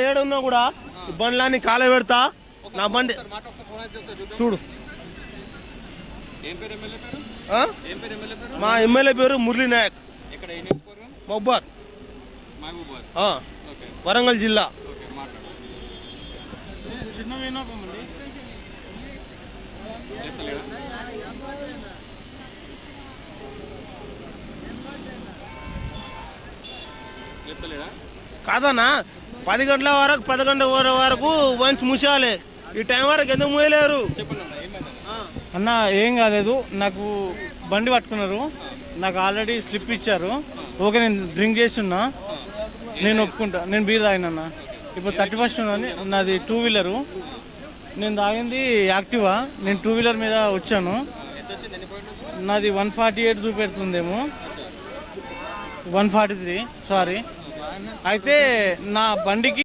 ఏడున్నా కూడా బండ్లన్నీ కాల పెడతా నా బండి చూడు. మా ఎమ్మెల్యే పేరు మురళీ నాయక్, మహబూబాద్, వరంగల్ జిల్లా. కాదన్నా 10 గంటల వరకు 10 గంటల వరకు వన్స్ మూసేయాలి. ఈ టైం వరకు ఎందుకు మూయలేరు అన్న? ఏం కాలేదు, నాకు బండి పట్టుకున్నారు, నాకు ఆల్రెడీ స్లిప్ ఇచ్చారు. ఓకే, నేను డ్రింక్ చేస్తున్నా, నేను ఒప్పుకుంటా, నేను బీర్ తాగినన్నా. ఇప్పుడు 31st ఉన్నది, నాది 2 వీలరు, నేను తాగింది యాక్టివా. నేను 2 వీలర్ మీద వచ్చాను, నాది 148 చూపెడుతుందేమో, 143 సారీ. అయితే నా బండికి